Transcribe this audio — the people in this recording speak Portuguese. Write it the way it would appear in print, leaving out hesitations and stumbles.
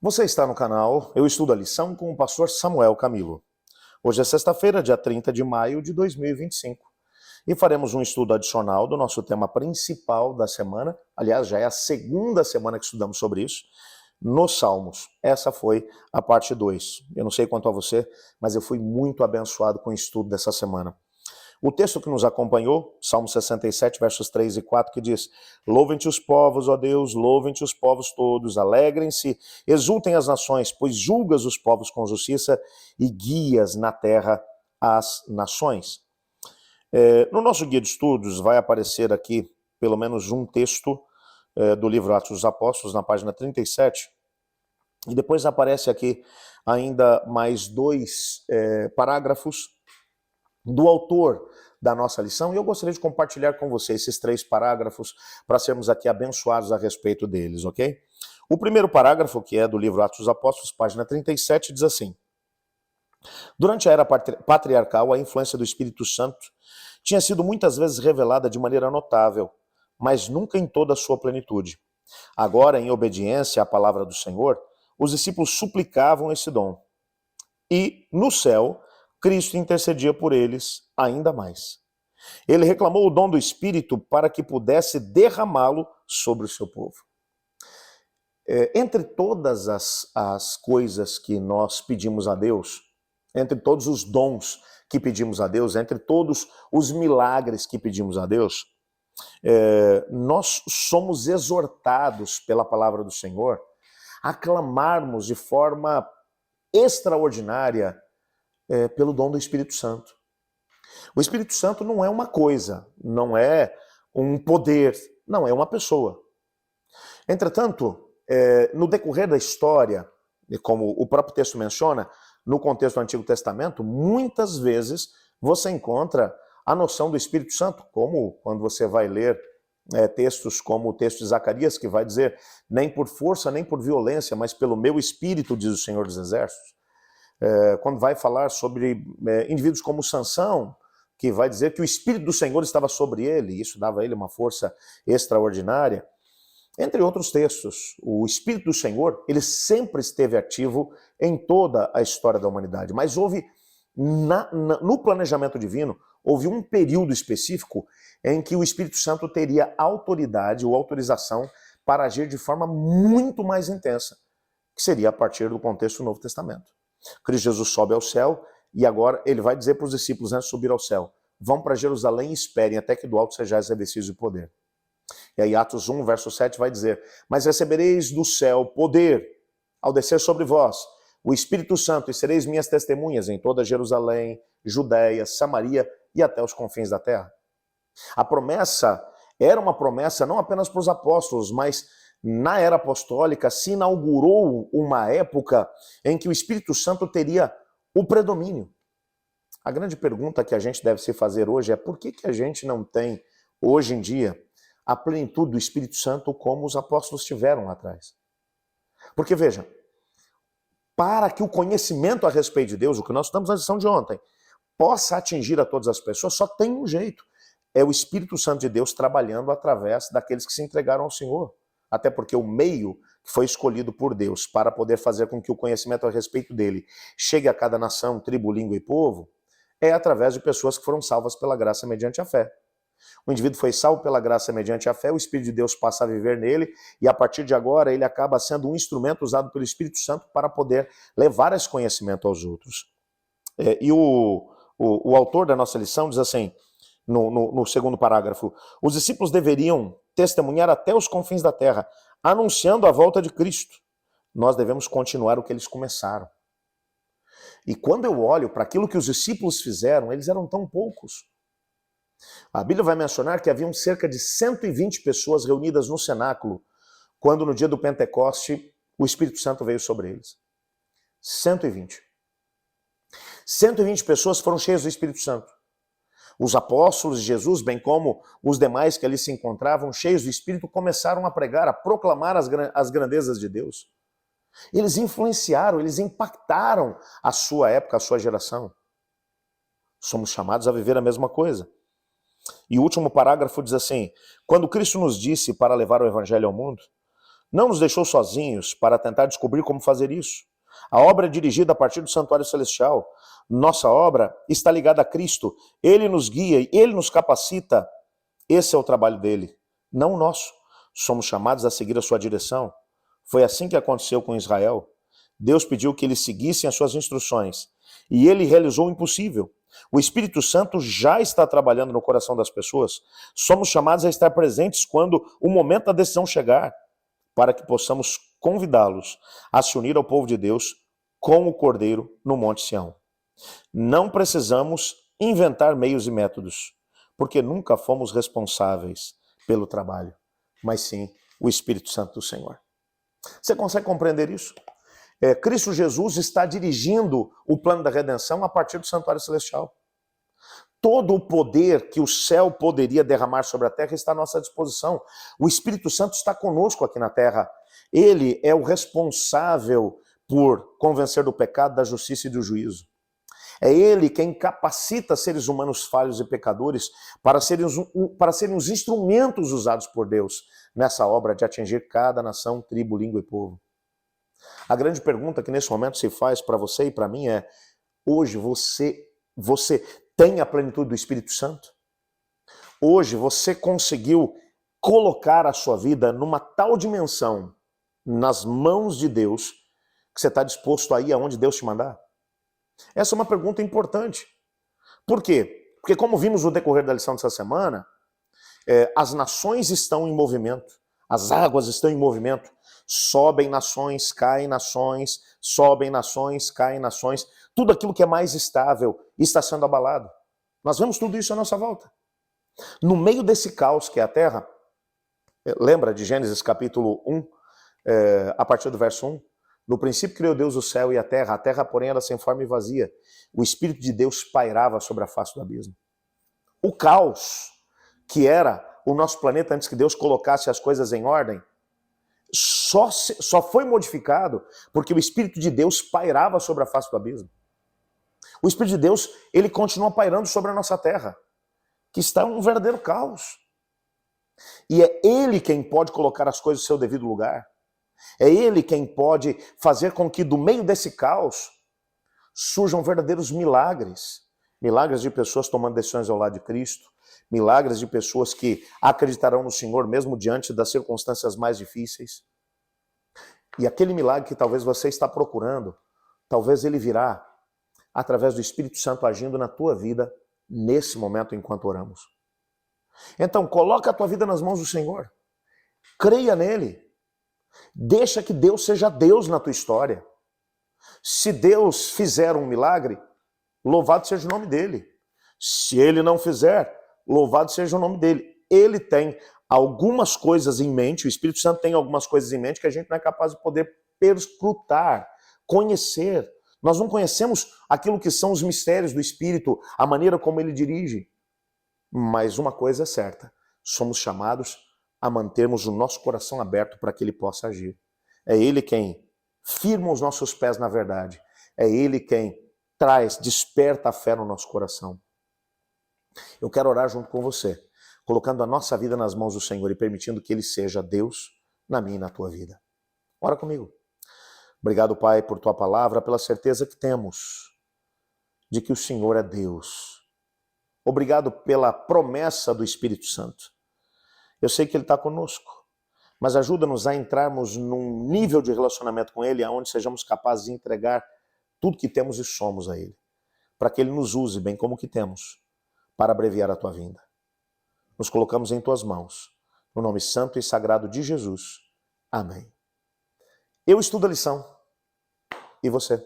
Você está no canal Eu Estudo a Lição com o pastor Samuel Camilo. Hoje é sexta-feira, dia 30 de maio de 2025. E faremos um estudo adicional do nosso tema principal da semana. Aliás, já é a segunda semana que estudamos sobre isso, nos Salmos. Essa foi a parte 2. Eu não sei quanto a você, mas eu fui muito abençoado com o estudo dessa semana. O texto que nos acompanhou, Salmo 67, versos 3 e 4, que diz: Louvem-te os povos, ó Deus, louvem-te os povos todos, alegrem-se, exultem as nações, pois julgas os povos com justiça e guias na terra as nações. No nosso guia de estudos vai aparecer aqui pelo menos um texto do livro Atos dos Apóstolos, na página 37, e depois aparece aqui ainda mais dois parágrafos do autor da nossa lição, e eu gostaria de compartilhar com você esses três parágrafos para sermos aqui abençoados a respeito deles, ok? O primeiro parágrafo, que é do livro Atos dos Apóstolos, página 37, diz assim: Durante a era patriarcal, a influência do Espírito Santo tinha sido muitas vezes revelada de maneira notável, mas nunca em toda a sua plenitude. Agora, em obediência à palavra do Senhor, os discípulos suplicavam esse dom. E, no céu, Cristo intercedia por eles ainda mais. Ele reclamou o dom do Espírito para que pudesse derramá-lo sobre o seu povo. Entre todas as coisas que nós pedimos a Deus, entre todos os dons que pedimos a Deus, entre todos os milagres que pedimos a Deus, nós somos exortados pela palavra do Senhor a clamarmos de forma extraordinária pelo dom do Espírito Santo. O Espírito Santo não é uma coisa, não é um poder, não, é uma pessoa. Entretanto, no decorrer da história, como o próprio texto menciona, no contexto do Antigo Testamento, muitas vezes você encontra a noção do Espírito Santo, como quando você vai ler textos como o texto de Zacarias, que vai dizer: nem por força, nem por violência, mas pelo meu Espírito, diz o Senhor dos Exércitos. Quando vai falar sobre indivíduos como Sansão, que vai dizer que o Espírito do Senhor estava sobre ele, e isso dava a ele uma força extraordinária. Entre outros textos, o Espírito do Senhor, ele sempre esteve ativo em toda a história da humanidade, mas houve, no planejamento divino, houve um período específico em que o Espírito Santo teria autoridade ou autorização para agir de forma muito mais intensa, que seria a partir do contexto do Novo Testamento. Cristo Jesus sobe ao céu e agora ele vai dizer para os discípulos antes de subir ao céu: vão para Jerusalém e esperem até que do alto sejais revestidos de poder. E aí Atos 1, verso 7 vai dizer: mas recebereis do céu poder ao descer sobre vós o Espírito Santo e sereis minhas testemunhas em toda Jerusalém, Judéia, Samaria e até os confins da terra. A promessa era uma promessa não apenas para os apóstolos, mas na era apostólica se inaugurou uma época em que o Espírito Santo teria o predomínio. A grande pergunta que a gente deve se fazer hoje é: por que a gente não tem, hoje em dia, a plenitude do Espírito Santo como os apóstolos tiveram lá atrás? Porque, veja, para que o conhecimento a respeito de Deus, o que nós estamos na lição de ontem, possa atingir a todas as pessoas, só tem um jeito: é o Espírito Santo de Deus trabalhando através daqueles que se entregaram ao Senhor. Até porque o meio que foi escolhido por Deus para poder fazer com que o conhecimento a respeito dele chegue a cada nação, tribo, língua e povo, é através de pessoas que foram salvas pela graça mediante a fé. O indivíduo foi salvo pela graça mediante a fé, o Espírito de Deus passa a viver nele, e a partir de agora ele acaba sendo um instrumento usado pelo Espírito Santo para poder levar esse conhecimento aos outros. E o autor da nossa lição diz assim, no segundo parágrafo: os discípulos deveriam testemunhar até os confins da terra, anunciando a volta de Cristo. Nós devemos continuar o que eles começaram. E quando eu olho para aquilo que os discípulos fizeram, eles eram tão poucos. A Bíblia vai mencionar que haviam cerca de 120 pessoas reunidas no cenáculo, quando no dia do Pentecoste o Espírito Santo veio sobre eles. 120. 120 pessoas foram cheias do Espírito Santo. Os apóstolos de Jesus, bem como os demais que ali se encontravam, cheios do Espírito, começaram a pregar, a proclamar as grandezas de Deus. Eles influenciaram, eles impactaram a sua época, a sua geração. Somos chamados a viver a mesma coisa. E o último parágrafo diz assim: quando Cristo nos disse para levar o Evangelho ao mundo, não nos deixou sozinhos para tentar descobrir como fazer isso. A obra é dirigida a partir do santuário celestial. Nossa obra está ligada a Cristo. Ele nos guia, Ele nos capacita. Esse é o trabalho dele, não o nosso. Somos chamados a seguir a sua direção. Foi assim que aconteceu com Israel. Deus pediu que eles seguissem as suas instruções e ele realizou o impossível. O Espírito Santo já está trabalhando no coração das pessoas. Somos chamados a estar presentes quando o momento da decisão chegar, para que possamos convidá-los a se unir ao povo de Deus com o Cordeiro no Monte Sião. Não precisamos inventar meios e métodos, porque nunca fomos responsáveis pelo trabalho, mas sim o Espírito Santo do Senhor. Você consegue compreender isso? Cristo Jesus está dirigindo o plano da redenção a partir do santuário celestial. Todo o poder que o céu poderia derramar sobre a terra está à nossa disposição. O Espírito Santo está conosco aqui na terra. Ele é o responsável por convencer do pecado, da justiça e do juízo. É ele quem capacita seres humanos falhos e pecadores para serem os instrumentos usados por Deus nessa obra de atingir cada nação, tribo, língua e povo. A grande pergunta que nesse momento se faz para você e para mim é: hoje você tem a plenitude do Espírito Santo? Hoje você conseguiu colocar a sua vida numa tal dimensão nas mãos de Deus que você está disposto a ir aonde Deus te mandar? Essa é uma pergunta importante. Por quê? Porque como vimos no decorrer da lição dessa semana, as nações estão em movimento, as águas estão em movimento, sobem nações, caem nações, sobem nações, caem nações, tudo aquilo que é mais estável está sendo abalado. Nós vemos tudo isso à nossa volta. No meio desse caos que é a terra, lembra de Gênesis capítulo 1, a partir do verso 1? No princípio criou Deus o céu e a terra, porém era sem forma e vazia. O Espírito de Deus pairava sobre a face do abismo. O caos que era o nosso planeta antes que Deus colocasse as coisas em ordem, só foi modificado porque o Espírito de Deus pairava sobre a face do abismo. O Espírito de Deus, ele continua pairando sobre a nossa terra, que está um verdadeiro caos. E é ele quem pode colocar as coisas no seu devido lugar. É ele quem pode fazer com que do meio desse caos surjam verdadeiros milagres. Milagres de pessoas tomando decisões ao lado de Cristo. Milagres de pessoas que acreditarão no Senhor mesmo diante das circunstâncias mais difíceis. E aquele milagre que talvez você está procurando, talvez ele virá através do Espírito Santo agindo na tua vida nesse momento enquanto oramos. Então, coloca a tua vida nas mãos do Senhor. Creia nele. Deixa que Deus seja Deus na tua história. Se Deus fizer um milagre, louvado seja o nome dele. Se ele não fizer, louvado seja o nome dele. Ele tem algumas coisas em mente, o Espírito Santo tem algumas coisas em mente que a gente não é capaz de poder perscrutar, conhecer. Nós não conhecemos aquilo que são os mistérios do Espírito, a maneira como ele dirige. Mas uma coisa é certa, somos chamados a mantermos o nosso coração aberto para que ele possa agir. É ele quem firma os nossos pés na verdade. É ele quem desperta a fé no nosso coração. Eu quero orar junto com você, colocando a nossa vida nas mãos do Senhor e permitindo que ele seja Deus na minha e na tua vida. Ora comigo. Obrigado, Pai, por tua palavra, pela certeza que temos de que o Senhor é Deus. Obrigado pela promessa do Espírito Santo. Eu sei que ele está conosco, mas ajuda-nos a entrarmos num nível de relacionamento com ele onde sejamos capazes de entregar tudo que temos e somos a ele, para que ele nos use bem como que temos, para abreviar a tua vinda. Nos colocamos em tuas mãos, no nome santo e sagrado de Jesus. Amém. Eu estudo a lição. E você?